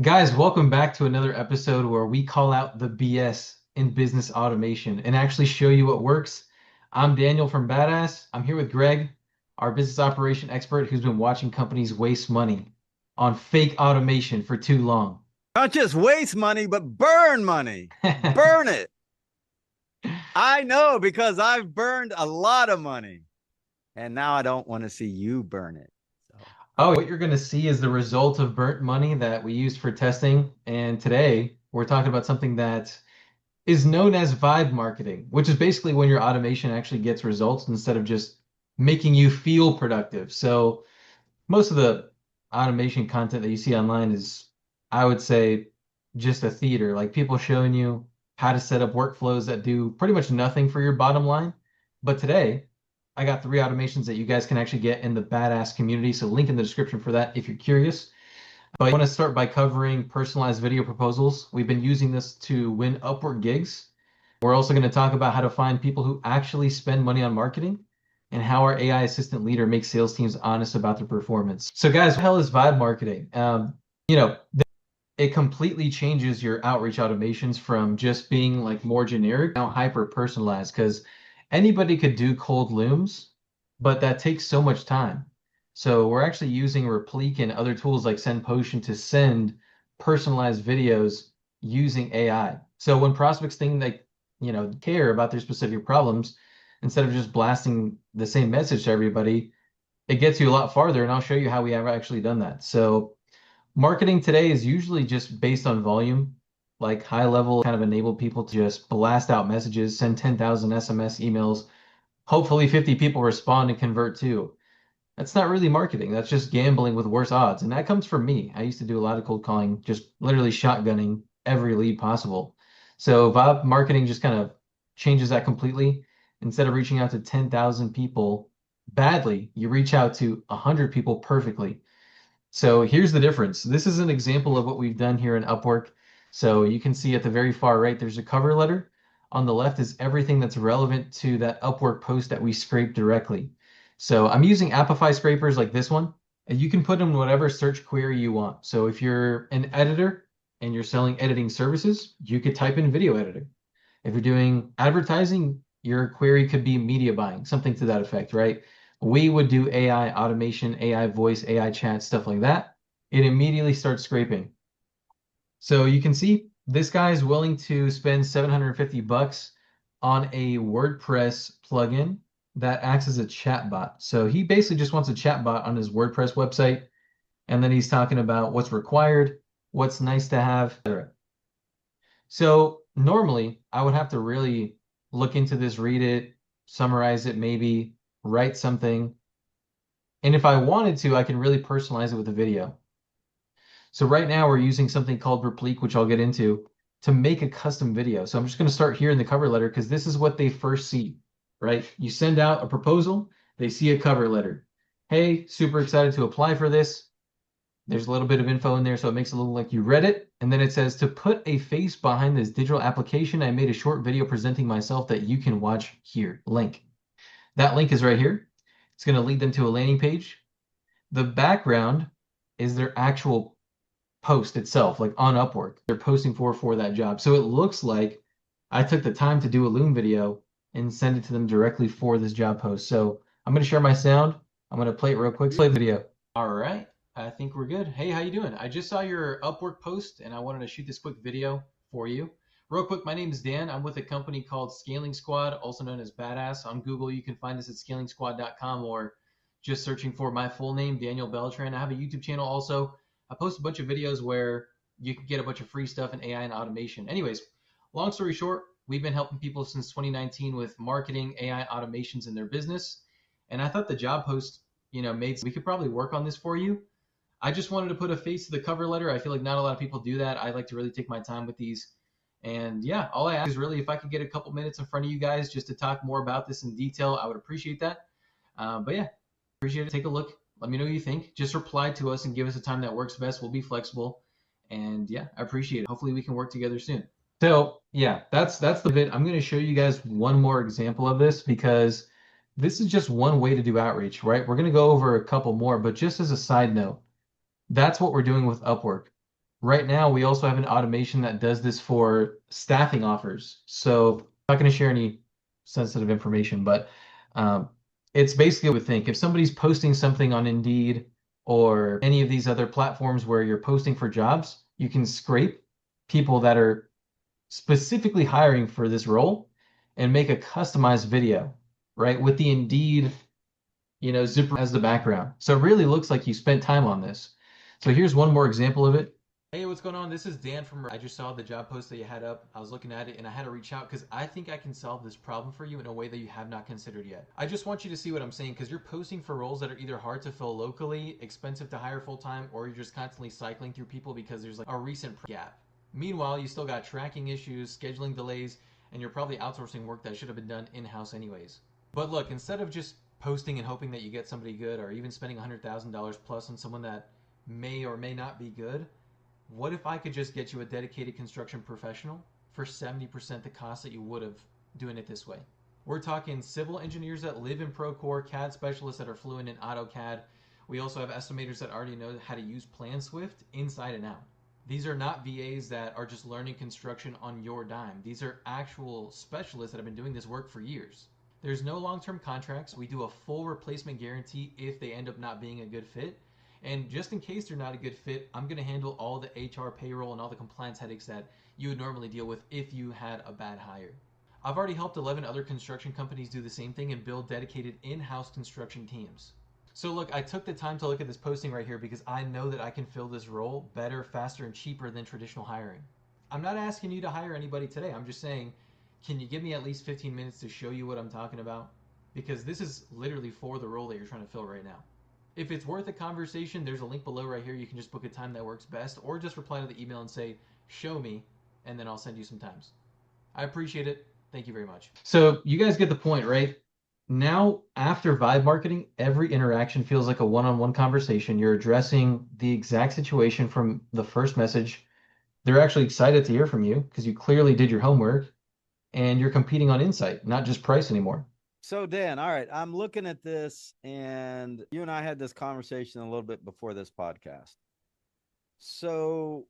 Guys, welcome back to another episode where we call out the BS in business automation and actually show you what works. I'm Daniel from Badass. I'm here with Greg, our business operation expert who's been watching companies waste money on fake automation for too long. Not just waste money, but burn money. Burn it. I know because I've burned a lot of money. And now I don't want to see you burn it. So, Oh, what you're going to see is the result of burnt money that we used for testing. And today we're talking about something that is known as vibe marketing, which is basically when your automation actually gets results instead of just making you feel productive. So most of the automation content that you see online is, I would say, just a theater, like people showing you how to set up workflows that do pretty much nothing for your bottom line. But today, I got three automations that you guys can actually get in the Badass community. So link in the description for that if you're curious. But I want to start by covering personalized video proposals. We've been using this to win Upwork gigs. We're also going to talk about how to find people who actually spend money on marketing and how our AI assistant leader makes sales teams honest about their performance. So, guys, what the hell is vibe marketing? You know, it completely changes your outreach automations from just being like more generic, now hyper personalized, because anybody could do cold looms, but that takes so much time. So we're actually using Replique and other tools like SendPotion to send personalized videos using AI. So when prospects think they, care about their specific problems, instead of just blasting the same message to everybody, it gets you a lot farther. And I'll show you how we have actually done that. So marketing today is usually just based on volume, like high level kind of enable people to just blast out messages, send 10,000 SMS emails. Hopefully 50 people respond and convert too. That's not really marketing. That's just gambling with worse odds. And that comes from me. I used to do a lot of cold calling, just literally shotgunning every lead possible. So Vibe marketing just kind of changes that completely. Instead of reaching out to 10,000 people badly, you reach out to 100 people perfectly. So here's the difference. This is an example of what we've done here in Upwork. So you can see at the very far right, there's a cover letter. On the left is everything that's relevant to that Upwork post that we scraped directly. So I'm using Apify scrapers like this one, and you can put in whatever search query you want. So if you're an editor and you're selling editing services, you could type in video editor. If you're doing advertising, your query could be media buying, something to that effect, right? We would do AI automation, AI voice, AI chat, stuff like that. It immediately starts scraping. So you can see this guy is willing to spend 750 bucks on a WordPress plugin that acts as a chat bot. So he basically just wants a chat bot on his WordPress website. And then he's talking about what's required, what's nice to have, etc. So normally I would have to really look into this, read it, summarize it, maybe write something. And if I wanted to, I can really personalize it with a video. So right now we're using something called Replique, which I'll get into, to make a custom video. So I'm just going to start here in the cover letter because this is what they first see, right? You send out a proposal, they see a cover letter. Hey, super excited to apply for this. There's a little bit of info in there, so it makes it look like you read it. And then it says, to put a face behind this digital application, I made a short video presenting myself that you can watch here. Link. That link is right here. It's going to lead them to a landing page. The background is their actual post itself, like on Upwork. They're posting for that job. So it looks like I took the time to do a Loom video and send it to them directly for this job post. So I'm going to share my sound. I'm going to play it real quick. Play the video. All right. I think we're good. Hey, how you doing? I just saw your Upwork post and I wanted to shoot this quick video for you. Real quick, my name is Dan. I'm with a company called Scaling Squad, also known as Badass. On Google, you can find us at scalingsquad.com or just searching for my full name, Daniel Beltran. I have a YouTube channel also. I post a bunch of videos where you can get a bunch of free stuff in AI and automation. Anyways, long story short, we've been helping people since 2019 with marketing AI automations in their business. And I thought the job post, made we could probably work on this for you. I just wanted to put a face to the cover letter. I feel like not a lot of people do that. I like to really take my time with these. And yeah, all I ask is really if I could get a couple minutes in front of you guys just to talk more about this in detail, I would appreciate that. But yeah, appreciate it. Take a look. Let me know what you think. Just reply to us and give us a time that works best. We'll be flexible. And yeah, I appreciate it. Hopefully we can work together soon. So yeah, that's the bit. I'm going to show you guys one more example of this because this is just one way to do outreach, right? We're going to go over a couple more, but just as a side note, that's what we're doing with Upwork. Right now, we also have an automation that does this for staffing offers. So I'm not going to share any sensitive information, but um, it's basically what we think. If somebody's posting something on Indeed or any of these other platforms where you're posting for jobs, you can scrape people that are specifically hiring for this role and make a customized video, right? With the Indeed, zipper as the background. So it really looks like you spent time on this. So here's one more example of it. Hey, what's going on? This is Dan from. I just saw the job post that you had up. I was looking at it and I had to reach out because I think I can solve this problem for you in a way that you have not considered yet. I just want you to see what I'm saying because you're posting for roles that are either hard to fill locally, expensive to hire full time, or you're just constantly cycling through people because there's like a recent gap. Meanwhile, you still got tracking issues, scheduling delays, and you're probably outsourcing work that should have been done in house anyways. But look, instead of just posting and hoping that you get somebody good or even spending $100,000 plus on someone that may or may not be good, what if I could just get you a dedicated construction professional for 70% the cost that you would have doing it this way? We're talking civil engineers that live in Procore, CAD specialists that are fluent in AutoCAD. We also have estimators that already know how to use PlanSwift inside and out. These are not VAs that are just learning construction on your dime. These are actual specialists that have been doing this work for years. There's no long-term contracts. We do a full replacement guarantee if they end up not being a good fit. And just in case they're not a good fit, I'm going to handle all the HR, payroll, and all the compliance headaches that you would normally deal with if you had a bad hire. I've already helped 11 other construction companies do the same thing and build dedicated in-house construction teams. So look, I took the time to look at this posting right here because I know that I can fill this role better, faster, and cheaper than traditional hiring. I'm not asking you to hire anybody today. I'm just saying, can you give me at least 15 minutes to show you what I'm talking about? Because this is literally for the role that you're trying to fill right now. If it's worth a conversation, there's a link below right here. You can just book a time that works best, or just reply to the email and say, show me, and then I'll send you some times. I appreciate it. Thank you very much. So you guys get the point, right? Now, after vibe marketing, every interaction feels like a one-on-one conversation. You're addressing the exact situation from the first message. They're actually excited to hear from you because you clearly did your homework and you're competing on insight, not just price anymore. So Dan, all right, I'm looking at this, and you and I had this conversation a little bit before this podcast. So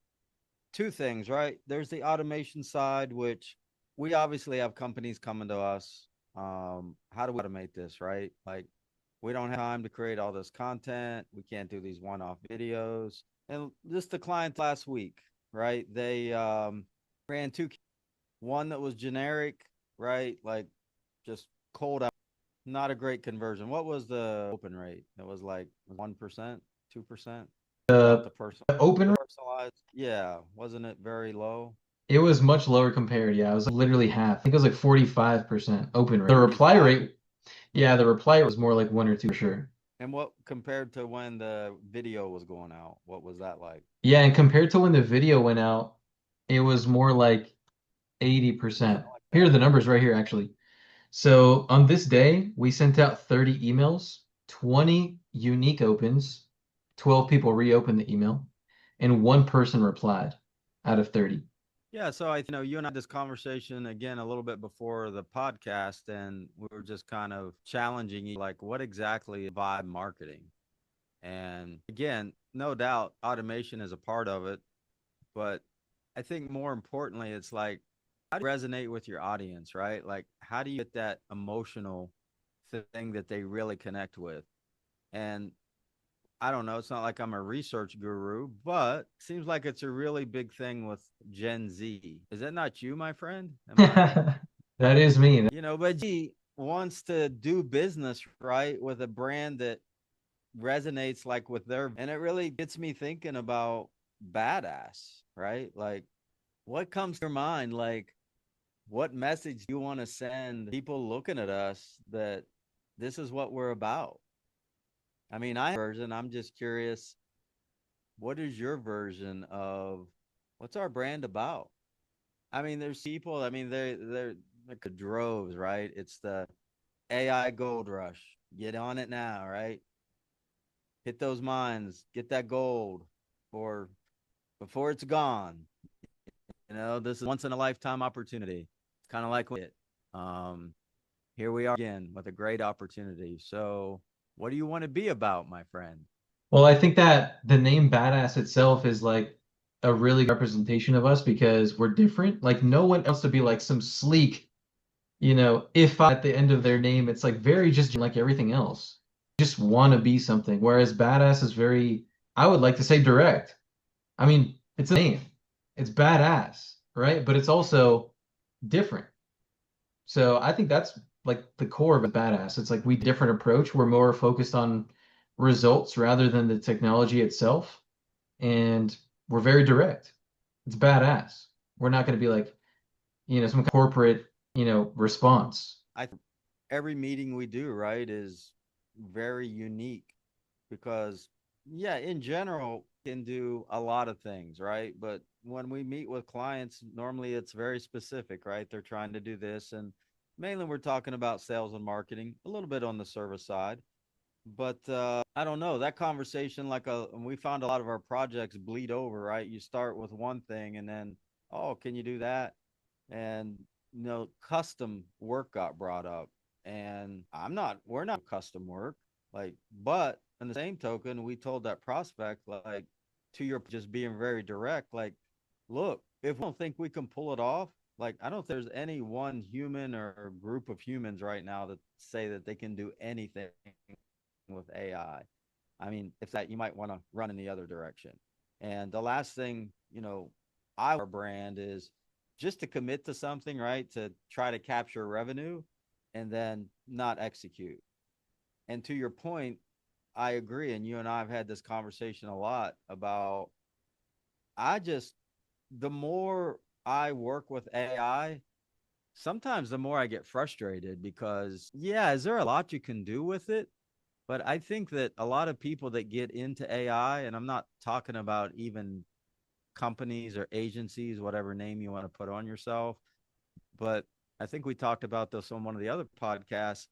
two things, right? There's the automation side, which we obviously have companies coming to us. How do we automate this, right? Like, we don't have time to create all this content. We can't do these one-off videos. And just the client last week, right? They ran two, one that was generic, right? Like just cold out, not a great conversion. What was the open rate? It was like 1%, 2%. The open rate, Personalized, yeah, wasn't it very low? it was much lower compared. Yeah, it was like literally half. I think it was like 45% open rate. The reply 45? rate, yeah, the reply rate was more like 1 or 2 for sure. And what compared to when the video was going out? What was that like? Yeah, and compared to when the video went out, it was more like 80%. Something like Here are that. the numbers right here, actually. So on this day, we sent out 30 emails, 20 unique opens, 12 people reopened the email, and one person replied out of 30. Yeah, so you and I had this conversation again a little bit before the podcast, and we were just kind of challenging you, like, what exactly is vibe marketing? And again, no doubt automation is a part of it, but I think more importantly, it's like, how do you resonate with your audience, right? Like, how do you get that emotional thing that they really connect with? And I don't know, it's not like I'm a research guru, but seems like it's a really big thing with Gen Z. Is that not you, my friend? Am I, That is me. but G wants to do business, right, with a brand that resonates like with their, and it really gets me thinking about badass, right? Like, what comes to your mind? Like, what message do you want to send people looking at us that this is what we're about? I mean, I'm just curious, what is your version of what's our brand about? I mean, there's people, I mean, they're like the droves, right? It's the AI gold rush. Get on it now, right? Hit those mines, get that gold, or before it's gone. This is once in a lifetime opportunity. Kind of like it. Here we are again with a great opportunity. So, what do you want to be about, my friend? Well, I think that the name badass itself is like a really good representation of us because we're different. Like no one else to be like some sleek, if at the end of their name, it's like very just like everything else. Just want to be something. Whereas badass is very, I would like to say direct. I mean, it's a name. It's badass, right? But it's also different. So I think that's like the core of a badass. It's like we different approach. We're more focused on results rather than the technology itself. And we're very direct. It's badass. We're not going to be like, some corporate, response. Every meeting we do, right, is very unique because, yeah, in general, can do a lot of things, right? But when we meet with clients, normally it's very specific, right? They're trying to do this. And mainly we're talking about sales and marketing, a little bit on the service side. But I don't know that conversation, we found a lot of our projects bleed over, right? You start with one thing and then, oh, can you do that? And custom work got brought up, and we're not custom work, but in the same token, we told that prospect, like, to your just being very direct, like, look, if we don't think we can pull it off, like, I don't think there's any one human or group of humans right now that say that they can do anything with AI. I mean, if that, you might want to run in the other direction. And the last thing, our brand is just to commit to something, right? To try to capture revenue and then not execute. And to your point, I agree. And you and I have had this conversation a lot about, I just, the more I work with AI, sometimes the more I get frustrated because, yeah, is there a lot you can do with it? But I think that a lot of people that get into AI, and I'm not talking about even companies or agencies, whatever name you want to put on yourself, but I think we talked about this on one of the other podcasts.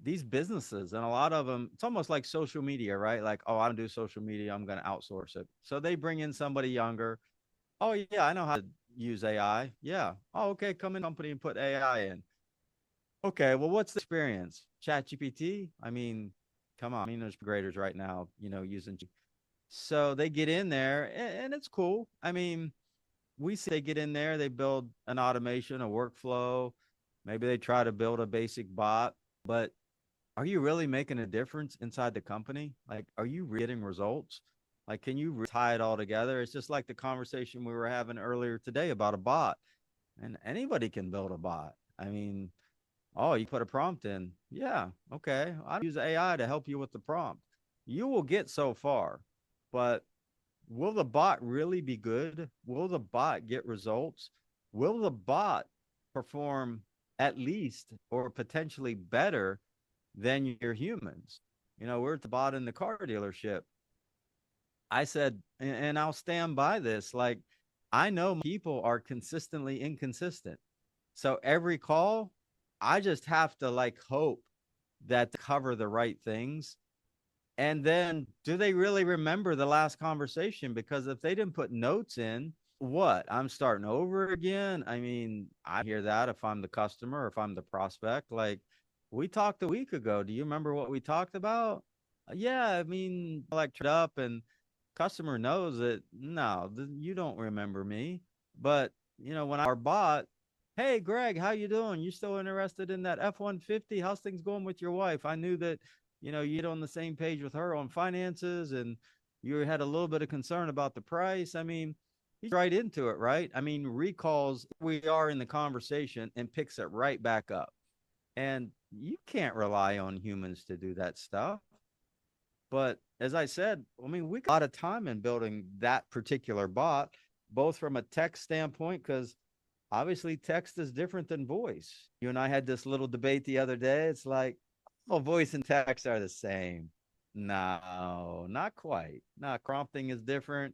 These businesses, and a lot of them, it's almost like social media, right? Like, oh, I don't do social media, I'm going to outsource it. So they bring in somebody younger. Oh, yeah, I know how to use AI. Yeah. Oh, okay, come in company and put AI in. Okay, well, what's the experience? Chat GPT? I mean, come on. I mean, there's graders right now, using. So they get in there and it's cool. I mean, we see they get in there, they build an automation, a workflow. Maybe they try to build a basic bot, but are you really making a difference inside the company? Like, are you getting results? Like, can you tie it all together? It's just like the conversation we were having earlier today about a bot, and anybody can build a bot. I mean, oh, you put a prompt in. Yeah, okay. I use AI to help you with the prompt. You will get so far, but will the bot really be good? Will the bot get results? Will the bot perform at least or potentially better than your humans? We're at the bot in the car dealership. I said, and I'll stand by this, like, I know people are consistently inconsistent. So every call, I just have to like hope that they cover the right things. And then do they really remember the last conversation? Because if they didn't put notes in, what? I'm starting over again. I mean, I hear that if I'm the customer or if I'm the prospect. Like, we talked a week ago. Do you remember what we talked about? Yeah, I mean, like, up, and customer knows that no, you don't remember me. But when our bot, hey Greg, how you doing? You still interested in that F-150? How's things going with your wife? I knew that you'd on the same page with her on finances, and you had a little bit of concern about the price. I mean, he's right into it, right? I mean, recalls we are in the conversation and picks it right back up. And you can't rely on humans to do that stuff. But as I said, I mean, we got a lot of time in building that particular bot, both from a text standpoint, because obviously text is different than voice. You and I had this little debate the other day. It's like, oh, voice and text are the same. No, not quite. No, prompting is different.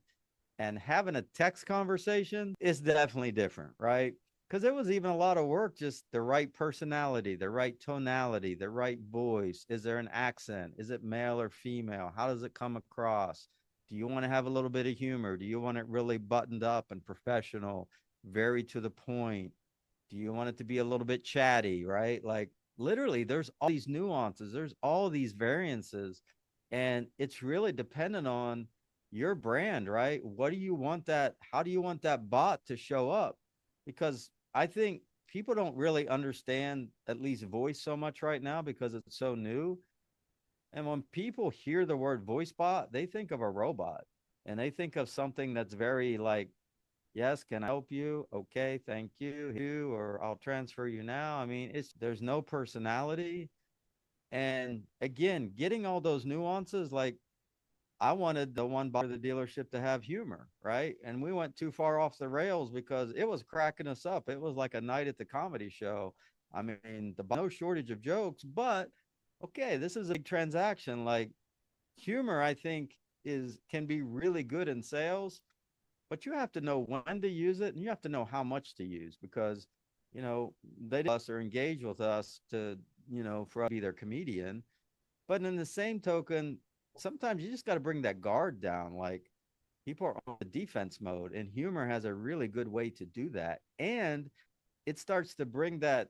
And having a text conversation is definitely different, right? Because it was even a lot of work, just the right personality, the right tonality, the right voice. Is there an accent? Is it male or female? How does it come across? Do you want to have a little bit of humor? Do you want it really buttoned up and professional, very to the point? Do you want it to be a little bit chatty, right? Like, literally, there's all these nuances, there's all these variances, and it's really dependent on your brand, right? What do you want that? How do you want that bot to show up? Because I think people don't really understand at least voice so much right now because it's so new. And when people hear the word voice bot, they think of a robot and they think of something that's very like, yes, can I help you? Okay, thank you, or I'll transfer you now. I mean, it's there's no personality. And again, getting all those nuances, like I wanted the one buyer of the dealership to have humor, right? And we went too far off the rails because it was cracking us up. It was like a night at the comedy show. I mean, the no shortage of jokes, but okay, this is a big transaction. Like humor, I think is can be really good in sales, but you have to know when to use it and you have to know how much to use because they us or engage with us to for us to be their comedian. But in the same token, sometimes you just got to bring that guard down. Like people are on the defense mode, and humor has a really good way to do that. And it starts to bring that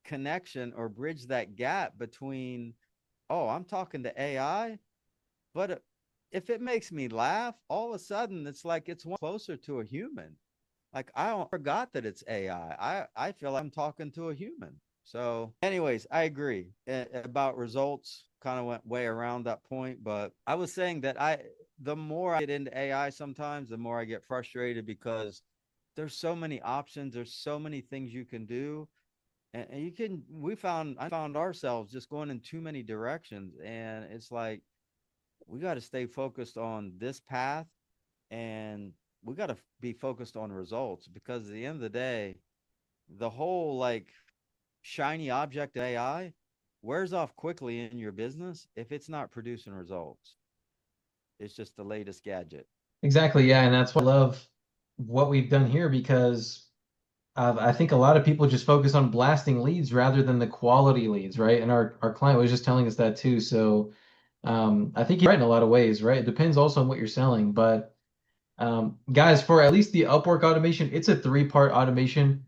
connection or bridge that gap between, oh, I'm talking to AI, but if it makes me laugh, all of a sudden it's like it's one closer to a human. Like I forgot that it's AI. I feel like I'm talking to a human. So, anyways, I agree about results. Kind of went way around that point, but I was saying that the more I get into AI, sometimes the more I get frustrated because there's so many options. There's so many things you can do, and you can. I found ourselves just going in too many directions, and it's like we got to stay focused on this path and we got to be focused on results because at the end of the day, the whole like shiny object AI wears off quickly in your business if it's not producing results. It's just the latest gadget. Exactly, yeah, and that's why I love what we've done here because I think a lot of people just focus on blasting leads rather than the quality leads, right? And our client was just telling us that too. So I think you're right in a lot of ways, right? It depends also on what you're selling, but guys, for at least the Upwork automation, it's a three-part automation.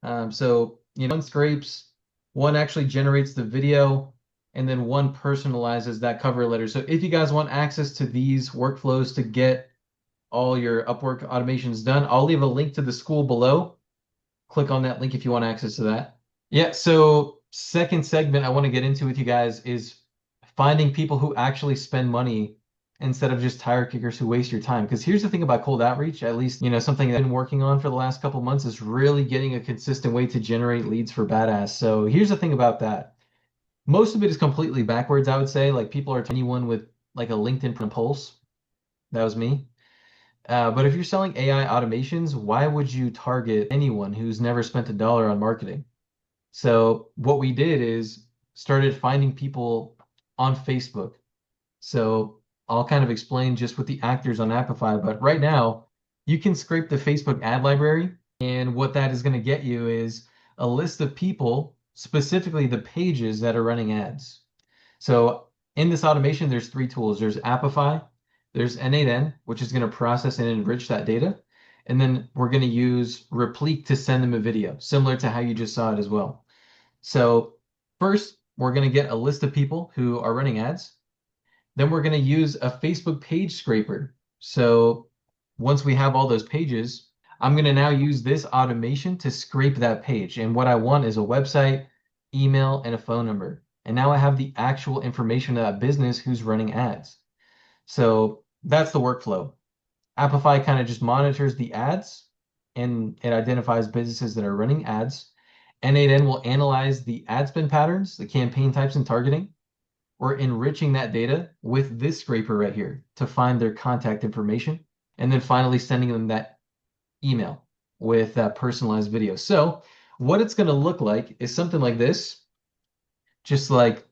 So, one scrapes, one actually generates the video, and then one personalizes that cover letter. So if you guys want access to these workflows to get all your Upwork automations done, I'll leave a link to the school below. Click on that link if you want access to that. Yeah, so second segment I want to get into with you guys is finding people who actually spend money instead of just tire kickers who waste your time. Because here's the thing about cold outreach, at least, something that I've been working on for the last couple months is really getting a consistent way to generate leads for Badass. So here's the thing about that. Most of it is completely backwards, I would say. Like people are anyone with like a LinkedIn Pulse. That was me. But if you're selling AI automations, why would you target anyone who's never spent a dollar on marketing? So what we did is started finding people on Facebook. So I'll kind of explain just with the actors on Apify, but right now you can scrape the Facebook ad library, and what that is going to get you is a list of people, specifically the pages that are running ads. So in this automation, there's three tools. There's Apify, there's N8N, which is going to process and enrich that data. And then we're going to use Replique to send them a video, similar to how you just saw it as well. So first, we're going to get a list of people who are running ads. Then we're going to use a Facebook page scraper. So once we have all those pages, I'm going to now use this automation to scrape that page. And what I want is a website, email, and a phone number. And now I have the actual information of that business who's running ads. So that's the workflow. Apify kind of just monitors the ads and it identifies businesses that are running ads. N8N will analyze the ad spend patterns, the campaign types, and targeting. We're enriching that data with this scraper right here to find their contact information, and then finally sending them that email with that personalized video. So what it's going to look like is something like this, just like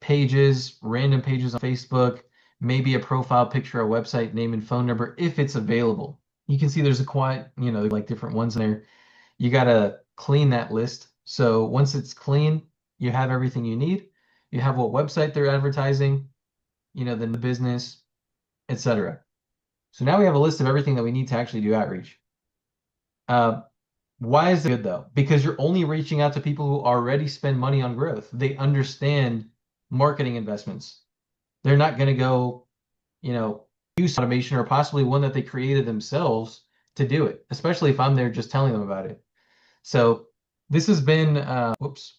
pages, random pages on Facebook, maybe a profile picture, a website name and phone number if it's available. You can see there's a quite, like different ones in there. You got to clean that list. So once it's clean, you have everything you need. You have what website they're advertising, the business, etc. So now we have a list of everything that we need to actually do outreach. Why is it good though? Because you're only reaching out to people who already spend money on growth. They understand marketing investments. They're not going to go, use automation or possibly one that they created themselves to do it, especially if I'm there just telling them about it. So this has been, whoops,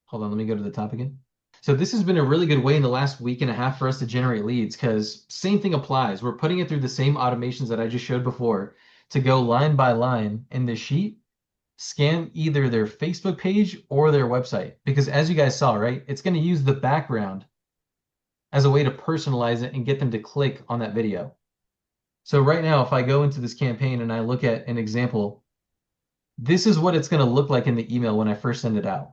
hold on, let me go to the top again. So this has been a really good way in the last week and a half for us to generate leads because same thing applies. We're putting it through the same automations that I just showed before to go line by line in the sheet, scan either their Facebook page or their website. Because as you guys saw, right, it's going to use the background as a way to personalize it and get them to click on that video. So right now, if I go into this campaign and I look at an example, this is what it's going to look like in the email when I first send it out.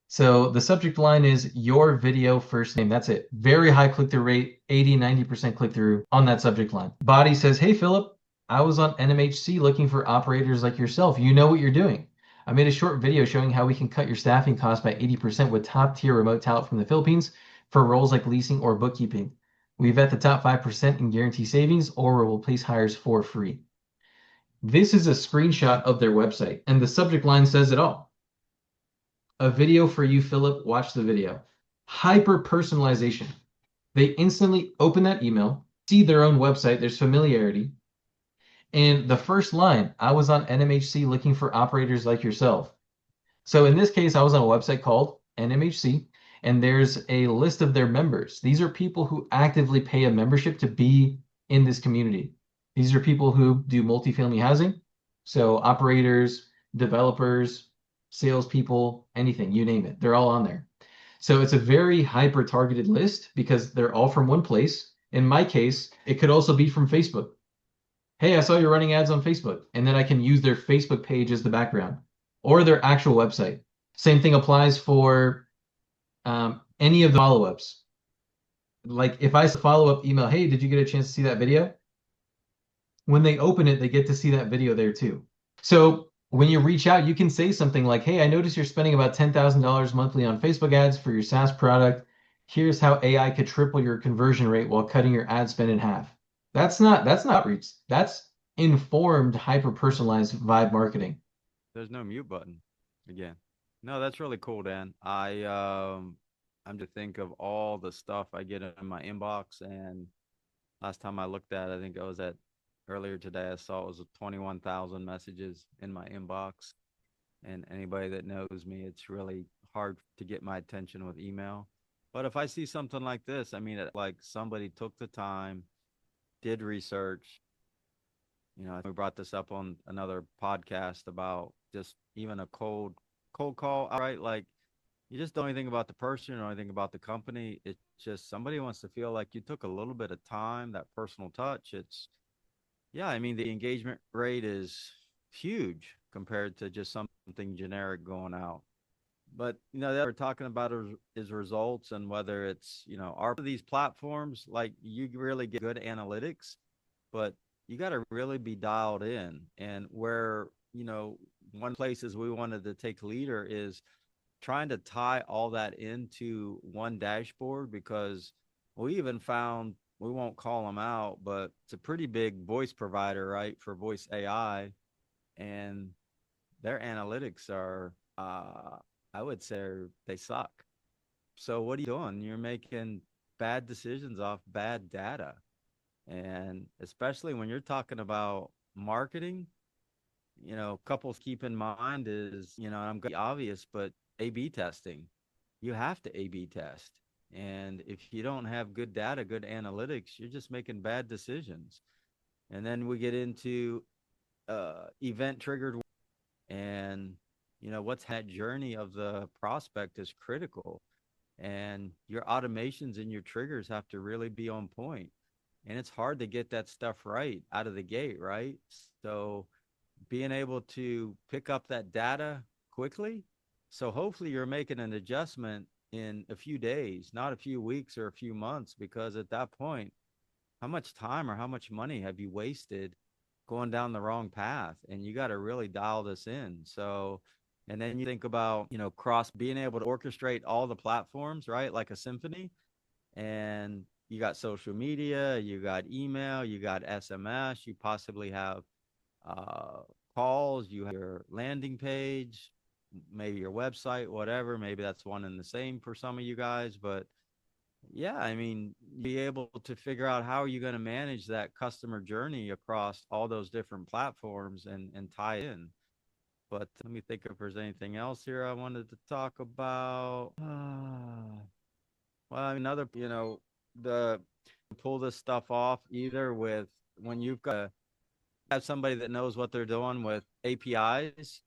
So the subject line is your video first name. That's it. Very high click-through rate, 80, 90% click-through on that subject line. Body says, hey, Philip, I was on NMHC looking for operators like yourself. You know what you're doing. I made a short video showing how we can cut your staffing costs by 80% with top-tier remote talent from the Philippines for roles like leasing or bookkeeping. We vet the top 5% and guarantee savings, or we'll place hires for free. This is a screenshot of their website, and the subject line says it all. A video for you, Philip. Watch the video. Hyper personalization. They instantly open that email, see their own website, there's familiarity. And the first line, I was on NMHC looking for operators like yourself. So in this case, I was on a website called NMHC, and there's a list of their members. These are people who actively pay a membership to be in this community. These are people who do multifamily housing. So operators, developers, salespeople, anything, you name it. They're all on there. So it's a very hyper targeted list because they're all from one place. In my case, it could also be from Facebook. Hey, I saw you're running ads on Facebook, and then I can use their Facebook page as the background or their actual website. Same thing applies for any of the follow-ups. Like if I follow up email, hey, did you get a chance to see that video? When they open it, they get to see that video there too. So when you reach out, you can say something like, hey, I noticed you're spending about $10,000 monthly on Facebook ads for your SaaS product. Here's how AI could triple your conversion rate while cutting your ad spend in half. That's not reach. That's informed, hyper-personalized vibe marketing. There's no mute button again. No, that's really cool, Dan. I'm to think of all the stuff I get in my inbox, and last time I looked at, I think I was at earlier today, I saw it was 21,000 messages in my inbox. And anybody that knows me, it's really hard to get my attention with email. But if I see something like this, I mean, like somebody took the time, did research. We brought this up on another podcast about just even a cold call, right? Like you just don't anything about the person or anything about the company. It's just somebody wants to feel like you took a little bit of time, that personal touch. Yeah, I mean, the engagement rate is huge compared to just something generic going out. But that we're talking about is results, and whether it's are these platforms, like you really get good analytics, but you got to really be dialed in. And where one places we wanted to take leader is trying to tie all that into one dashboard, because we even found, we won't call them out, but it's a pretty big voice provider, right, for voice AI, and their analytics are, I would say, they suck. So what are you doing? You're making bad decisions off bad data. And especially when you're talking about marketing, couples keep in mind is, I'm going to be obvious, but A/B testing. You have to A/B test. And if you don't have good data, good analytics, you're just making bad decisions. And then we get into event triggered, and what's that journey of the prospect is critical, and your automations and your triggers have to really be on point. And it's hard to get that stuff right out of the gate, right? So being able to pick up that data quickly, so hopefully you're making an adjustment in a few days, not a few weeks or a few months, because at that point, how much time or how much money have you wasted going down the wrong path? And you got to really dial this in. So, and then you think about, cross being able to orchestrate all the platforms, right? Like a symphony. And you got social media, you got email, you got SMS, you possibly have calls, you have your landing page, maybe your website, whatever. Maybe that's one and the same for some of you guys, but Yeah, I mean, be able to figure out how are you going to manage that customer journey across all those different platforms and tie in. But let me think if there's anything else here I wanted to talk about. Well, another, the pull this stuff off either with when you've got to have somebody that knows what they're doing with APIs,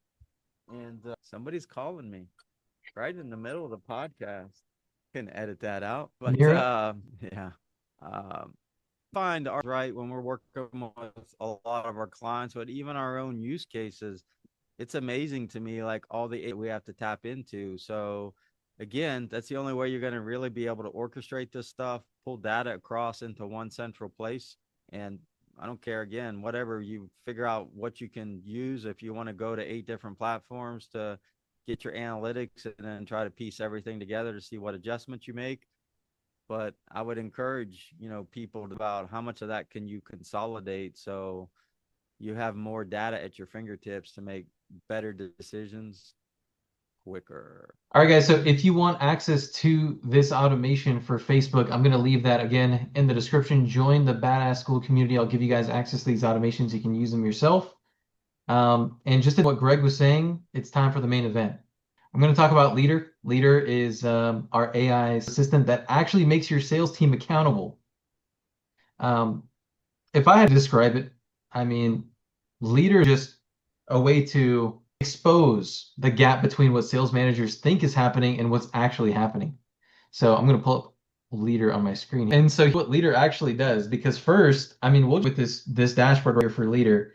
and somebody's calling me right in the middle of the podcast. Can edit that out, but You're yeah, um, find our right when we're working with a lot of our clients, but even our own use cases. It's amazing to me, like all the we have to tap into. So again, that's the only way you're going to really be able to orchestrate this stuff, pull data across into one central place. And I don't care, again, whatever you figure out what you can use. If you want to go to 8 different platforms to get your analytics and then try to piece everything together to see what adjustments you make. But I would encourage, people about how much of that can you consolidate so you have more data at your fingertips to make better decisions quicker. All right, guys. So if you want access to this automation for Facebook, I'm going to leave that again in the description. Join the Badass School community. I'll give you guys access to these automations. You can use them yourself. And just what Greg was saying, it's time for the main event. I'm going to talk about Leader. Leader is our AI assistant that actually makes your sales team accountable. Um, if I had to describe it, I mean, Leader is just a way to expose the gap between what sales managers think is happening and what's actually happening. So I'm going to pull up Leader on my screen. And so what Leader actually does, because first, I mean, we'll with this dashboard right here for Leader.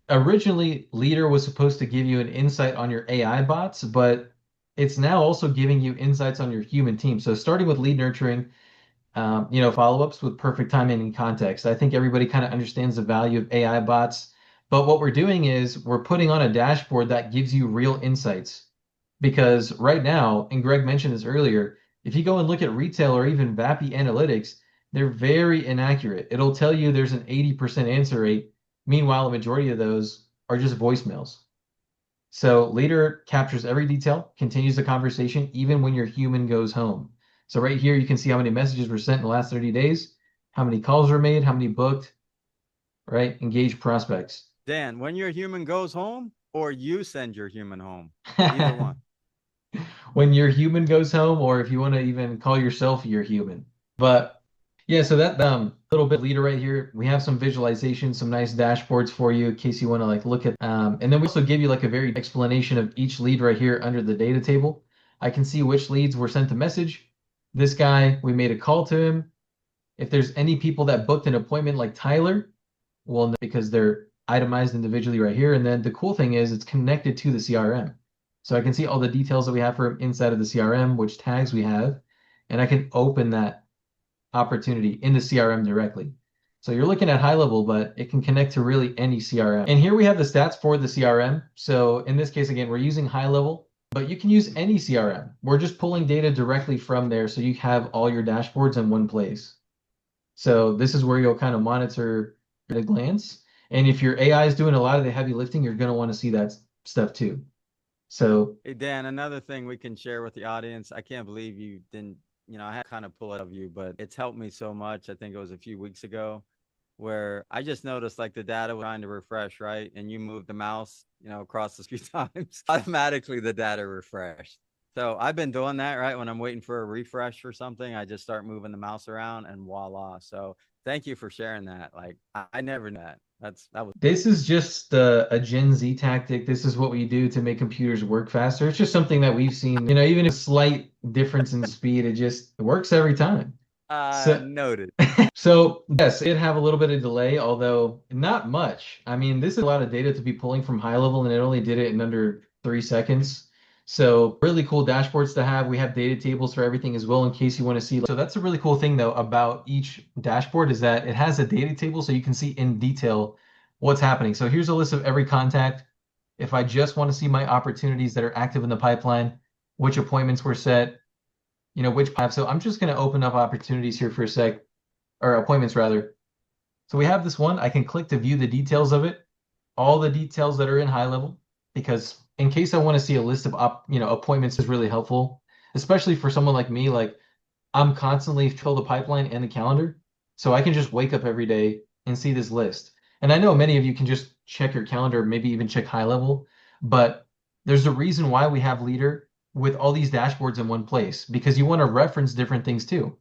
Originally, Leader was supposed to give you an insight on your AI bots, but it's now also giving you insights on your human team. So starting with lead nurturing, follow-ups with perfect timing and context. I think everybody kind of understands the value of AI bots, but what we're doing is we're putting on a dashboard that gives you real insights. Because right now, and Greg mentioned this earlier, if you go and look at retail or even VAPI analytics, they're very inaccurate. It'll tell you there's an 80% answer rate. Meanwhile, the majority of those are just voicemails. So Leader captures every detail, continues the conversation, even when your human goes home. So right here, you can see how many messages were sent in the last 30 days, how many calls were made, how many booked, right? Engaged prospects. Dan, when your human goes home or you send your human home, either one. When your human goes home, or if you want to even call yourself your human. But yeah, so that little bit Leader right here, we have some visualization, some nice dashboards for you in case you want to like look at and then we also give you like a very explanation of each lead right here under the data table. I can see which leads were sent a message. This guy, we made a call to him. If there's any people that booked an appointment like Tyler, well, because they're itemized individually right here. And then the cool thing is it's connected to the CRM. So I can see all the details that we have for him inside of the CRM, which tags we have, and I can open that opportunity in the CRM directly. So you're looking at high level, but it can connect to really any CRM. And here we have the stats for the CRM. So in this case, again, we're using high level, but you can use any CRM. We're just pulling data directly from there so you have all your dashboards in one place. So this is where you'll kind of monitor at a glance. And if your AI is doing a lot of the heavy lifting, you're going to want to see that stuff too. So, Hey, Dan, another thing we can share with the audience. I can't believe you didn't, I had kind of pull it of you, but it's helped me so much. I think it was a few weeks ago where I just noticed like the data was trying to refresh, right? And you moved the mouse, across a few times, automatically the data refreshed. So I've been doing that, right? When I'm waiting for a refresh or something, I just start moving the mouse around and voila. So thank you for sharing that. Like I never knew that. That was this is just a Gen Z tactic. This is what we do to make computers work faster. It's just something that we've seen, even a slight difference in speed, it works every time. So, noted. so yes, it have a little bit of delay, although not much. I mean, this is a lot of data to be pulling from high level, and it only did it in under 3 seconds. So really cool dashboards to have. We have data tables for everything as well in case you want to see. So that's a really cool thing though about each dashboard is that it has a data table so you can see in detail what's happening. So here's a list of every contact. If I just want to see my opportunities that are active in the pipeline, which appointments were set, which pipe. So I'm just going to open up opportunities here for a sec, or appointments rather. So we have this one. I can click to view the details of it, all the details that are in high level, because in case I want to see a list of appointments is really helpful, especially for someone like me. Like I'm constantly fill the pipeline and the calendar. So I can just wake up every day and see this list. And I know many of you can just check your calendar, maybe even check high level, but there's a reason why we have Leader with all these dashboards in one place because you want to reference different things too.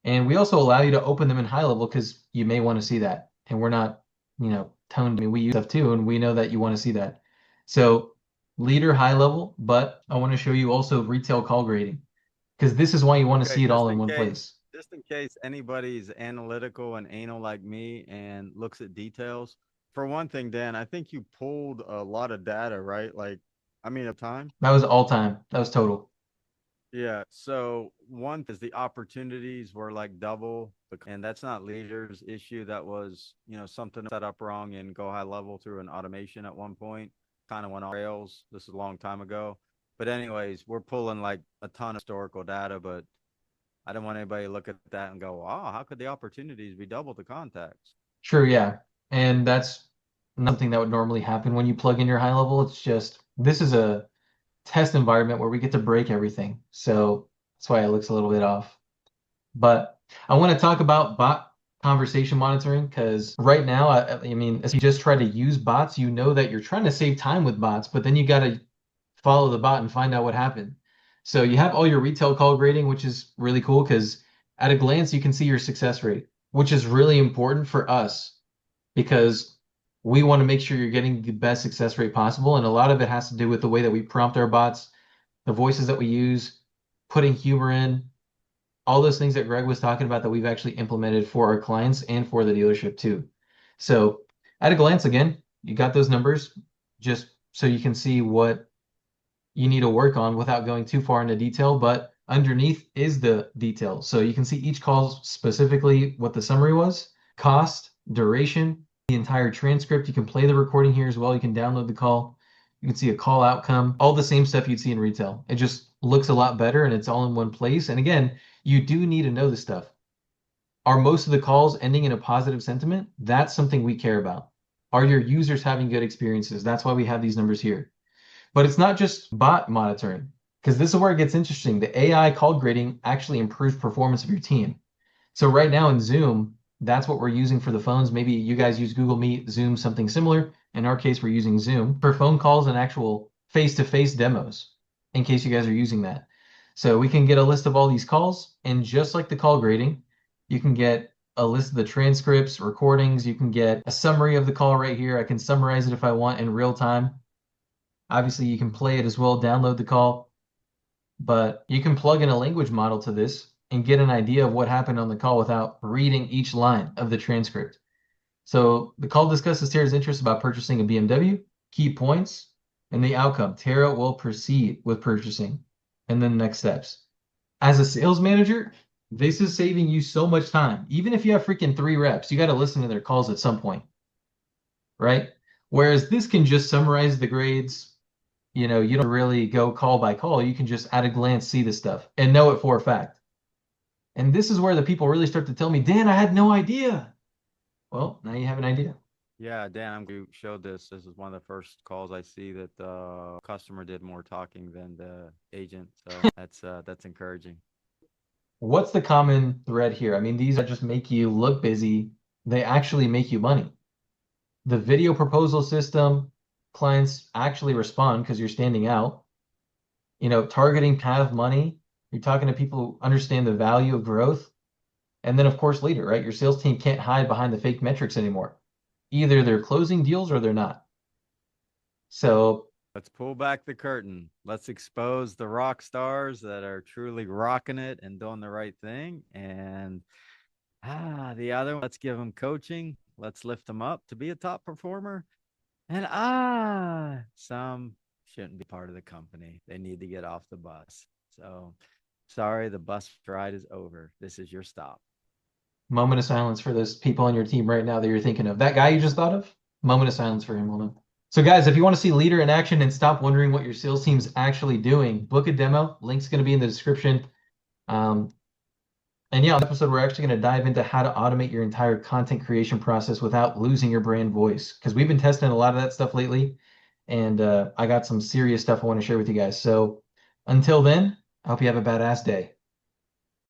And we also allow you to open them in high level because you may want to see that. And we're not, toned. I mean, we use stuff too, and we know that you want to see that. So Leader high level, but I want to show you also retail call grading because this is why you want to Okay, see it all in one place. just in case anybody's analytical and anal like me and looks at details. For one thing, Dan, I think you pulled a lot of data, right? Like, I mean, of time. That was all time. That was total. Yeah. So one is the opportunities were like double, and that's not leaders issue. That was, something set up wrong in Go High Level through an automation at one point. Kind of went off rails. This is a long time ago. But anyways, we're pulling like a ton of historical data, but I don't want anybody to look at that and go, "Oh, how could the opportunities be double the contacts?" True, yeah. And that's nothing that would normally happen when you plug in your high level. It's just this is a test environment where we get to break everything. So that's why it looks a little bit off. But I want to talk about bot conversation monitoring because right now, I mean, if you just try to use bots, you know that you're trying to save time with bots, but then you got to follow the bot and find out what happened. So you have all your retail call grading, which is really cool because at a glance, you can see your success rate, which is really important for us because we want to make sure you're getting the best success rate possible. And a lot of it has to do with the way that we prompt our bots, the voices that we use, putting humor in, all those things that Greg was talking about that we've actually implemented for our clients and for the dealership too. So at a glance, again, you got those numbers just so you can see what you need to work on without going too far into detail, but underneath is the detail. So you can see each call specifically what the summary was, cost, duration, the entire transcript. You can play the recording here as well. You can download the call. You can see a call outcome, all the same stuff you'd see in retail. It just looks a lot better and it's all in one place. And again, you do need to know this stuff. Are most of the calls ending in a positive sentiment? That's something we care about. Are your users having good experiences? That's why we have these numbers here. But it's not just bot monitoring, because this is where it gets interesting. The AI call grading actually improves performance of your team. So right now in Zoom, that's what we're using for the phones. Maybe you guys use Google Meet, Zoom, something similar. In our case, we're using Zoom for phone calls and actual face-to-face demos, in case you guys are using that. So we can get a list of all these calls, and just like the call grading, you can get a list of the transcripts, recordings. You can get a summary of the call right here. I can summarize it if I want in real time. Obviously, you can play it as well, download the call, but you can plug in a language model to this and get an idea of what happened on the call without reading each line of the transcript. So the call discusses Tara's interest about purchasing a BMW, key points, and the outcome. Tara will proceed with purchasing, and then next steps. As a sales manager, this is saving you so much time. Even if you have freaking 3 reps, you got to listen to their calls at some point, right? Whereas this can just summarize the grades. You don't really go call by call. You can just at a glance see the stuff and know it for a fact. And this is where the people really start to tell me, Dan, I had no idea. Well, now you have an idea. Yeah, Dan, I'm you showed this. This is one of the first calls I see that the customer did more talking than the agent. So that's encouraging. What's the common thread here? I mean, these are just make you look busy. They actually make you money. The video proposal system, clients actually respond because you're standing out. Targeting have money. You're talking to people who understand the value of growth. And then, of course, Leader, right? Your sales team can't hide behind the fake metrics anymore. Either they're closing deals or they're not. So Let's pull back the curtain. Let's expose the rock stars that are truly rocking it and doing the right thing. And the other one, let's give them coaching. Let's lift them up to be a top performer. And some shouldn't be part of the company. They need to get off the bus. So sorry, the bus ride is over. This is your stop. moment of silence for those people on your team right now that you're thinking of. That guy you just thought of? Moment of silence for him, moment. So guys, if you want to see Leader in action and stop wondering what your sales team's actually doing, book a demo. Link's going to be in the description. And yeah, on the episode, we're actually going to dive into how to automate your entire content creation process without losing your brand voice. Because we've been testing a lot of that stuff lately. And I got some serious stuff I want to share with you guys. So until then, I hope you have a badass day.